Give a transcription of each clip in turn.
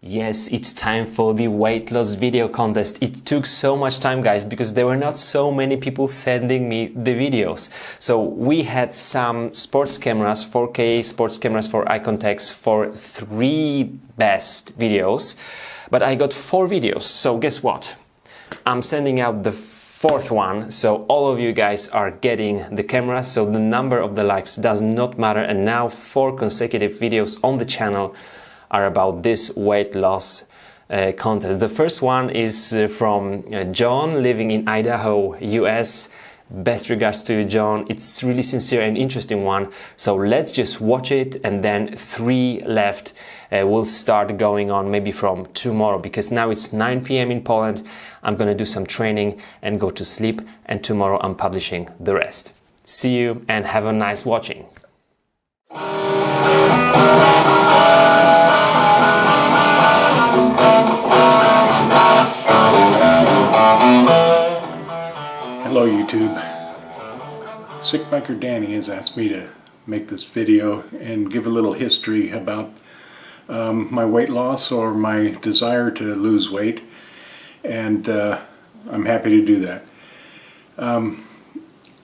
Yes, it's time for the weight loss video contest. It took so much time, guys, because there were not so many people sending me the videos. So we had some sports cameras, 4K sports cameras for eye contacts for 3 best videos, but I got 4 videos. So guess what? I'm sending out the 4th one, so all of you guys are getting the camera, so the number of the likes does not matter. And now 4 consecutive videos on the channel are about this weight loss contest. The first one is from John, living in Idaho, US. Best regards to you, John. It's really sincere and interesting one. So let's just watch it, and then 3 left will start going on maybe from tomorrow, because now it's 9 p.m. in Poland. I'm gonna do some training and go to sleep, and tomorrow I'm publishing the rest. See you and have a nice watching. Hello YouTube. Sick Biker Danny has asked me to make this video and give a little history about my weight loss or my desire to lose weight, and I'm happy to do that.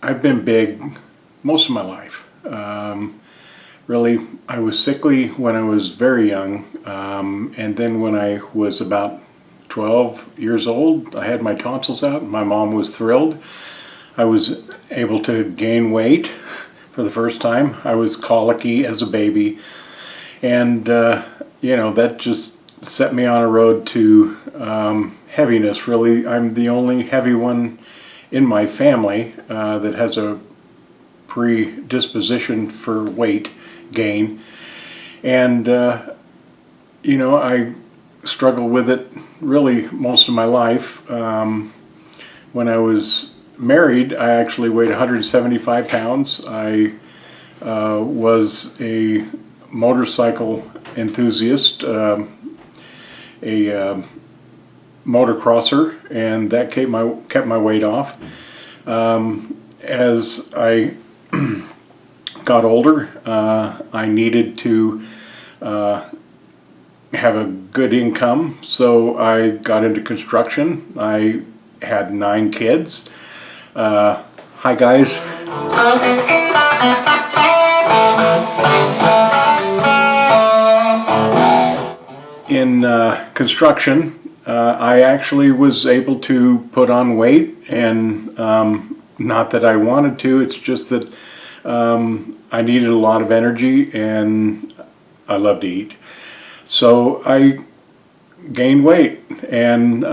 I've been big most of my life. Really, I was sickly when I was very young, and then when I was about 12 years old, I had my tonsils out. My mom was thrilled. I was able to gain weight for the first time. I was colicky as a baby, and you know, that just set me on a road to heaviness. Really, I'm the only heavy one in my family that has a predisposition for weight gain, and you know, I struggled with it really most of my life. When I was married, I actually weighed 175 pounds. I was a motorcycle enthusiast, a motocrosser, and that kept my weight off. As I got older, I needed to have a good income, so I got into construction. I had 9 kids. Hi guys. In construction, I actually was able to put on weight, and not that I wanted to, it's just that I needed a lot of energy and I love to eat. So I gained weight, and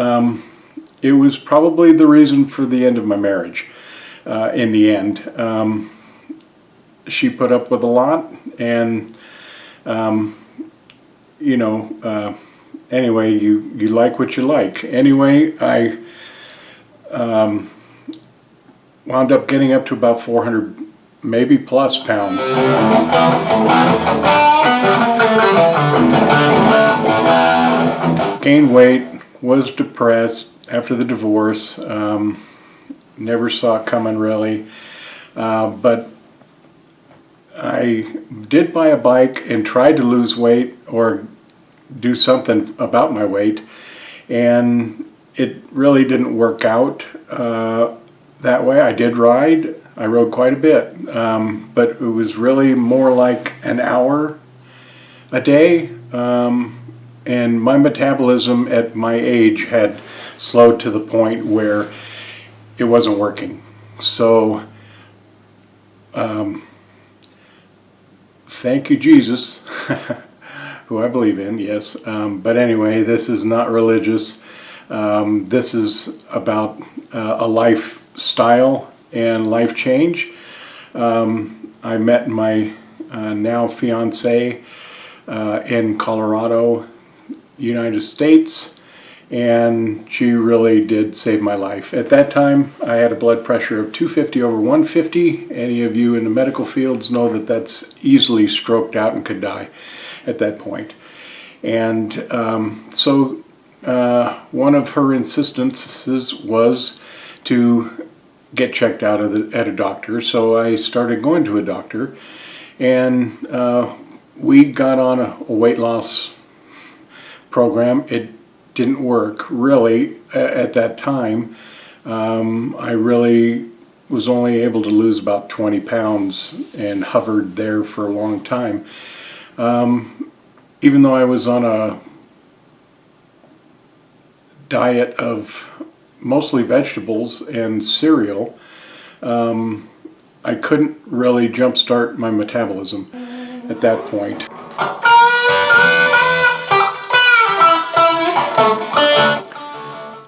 it was probably the reason for the end of my marriage. In the end, she put up with a lot, and you know, anyway, you like what you like. Anyway, I wound up getting up to about 400, maybe plus pounds. Gained weight, was depressed after the divorce, never saw it coming really, but I did buy a bike and tried to lose weight or do something about my weight, and it really didn't work out that way. I did ride. I rode quite a bit, but it was really more like an hour a day, and my metabolism at my age had slowed to the point where it wasn't working. So thank you, Jesus, who I believe in, yes. But anyway, this is not religious. This is about a lifestyle and life change. I met my now fiance in Colorado, United States, and she really did save my life. At that time, I had a blood pressure of 250 over 150. Any of you in the medical fields know that that's easily stroked out and could die at that point. And so one of her insistences was to get checked out at a doctor. So I started going to a doctor, and we got on a weight loss program. It didn't work really at that time. I really was only able to lose about 20 pounds and hovered there for a long time. Even though I was on a diet of mostly vegetables and cereal, I couldn't really jumpstart my metabolism at that point.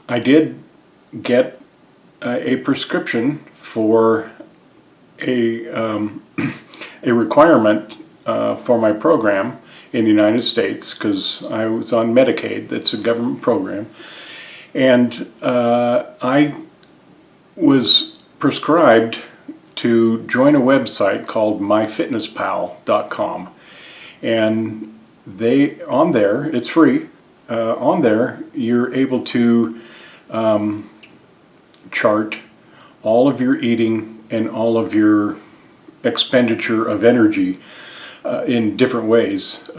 I did get a prescription for a requirement for my program in the United States, because I was on Medicaid. That's a government program, and I was prescribed to join a website called myfitnesspal.com, and on there, it's free. On there, you're able to chart all of your eating and all of your expenditure of energy in different ways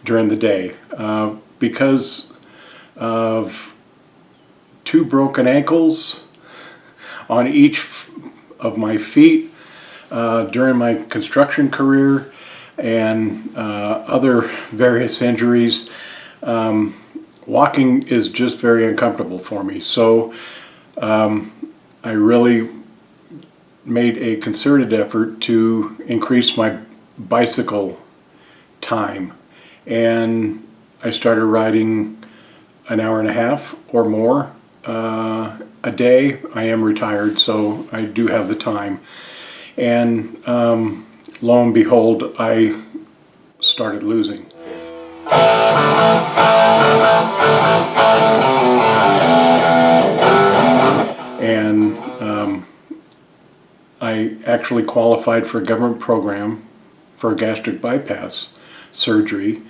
during the day. Because of 2 broken ankles on each of my feet during my construction career and other various injuries, walking is just very uncomfortable for me. So I really made a concerted effort to increase my bicycle time, and I started riding an hour and a half or more a day. I am retired, so I do have the time, and lo and behold, I started losing. And I actually qualified for a government program for gastric bypass surgery,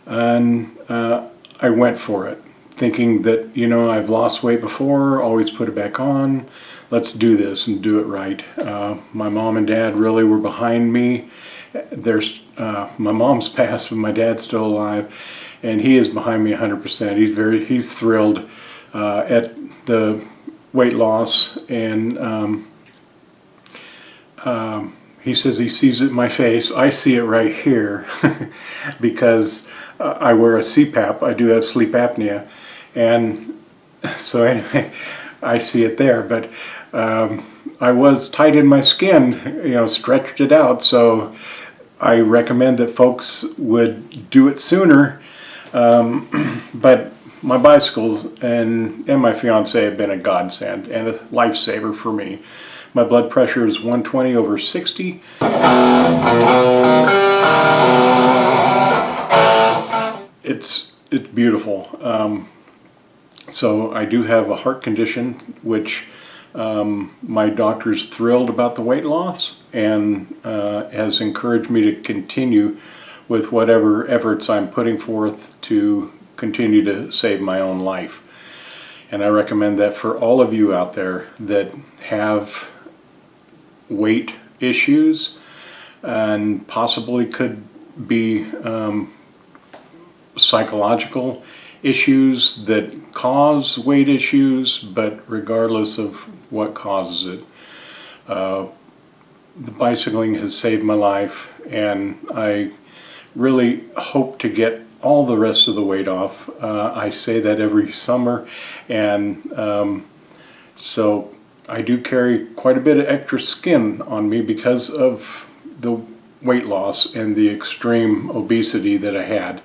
and I went for it, thinking that, I've lost weight before, always put it back on, let's do this and do it right. My mom and dad really were behind me. My mom's passed, but my dad's still alive, and he is behind me 100%. He's thrilled at the weight loss, and he says he sees it in my face. I see it right here because I wear a CPAP. I do have sleep apnea, and so anyway, I see it there. But I was tight in my skin, stretched it out. So I recommend that folks would do it sooner. But my bicycles and my fiance have been a godsend and a lifesaver for me. My blood pressure is 120/60. It's beautiful. So I do have a heart condition, which my doctor's thrilled about the weight loss and has encouraged me to continue with whatever efforts I'm putting forth to continue to save my own life. And I recommend that for all of you out there that have weight issues and possibly could be psychological issues that cause weight issues, but regardless of what causes it, the bicycling has saved my life, and I really hope to get all the rest of the weight off. I say that every summer, and so I do carry quite a bit of extra skin on me because of the weight loss and the extreme obesity that I had.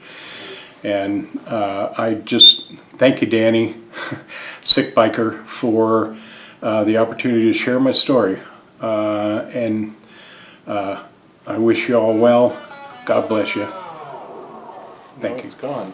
And I just thank you, Danny, Sick Biker, for the opportunity to share my story. And I wish you all well. God bless you. Thank you. It's gone.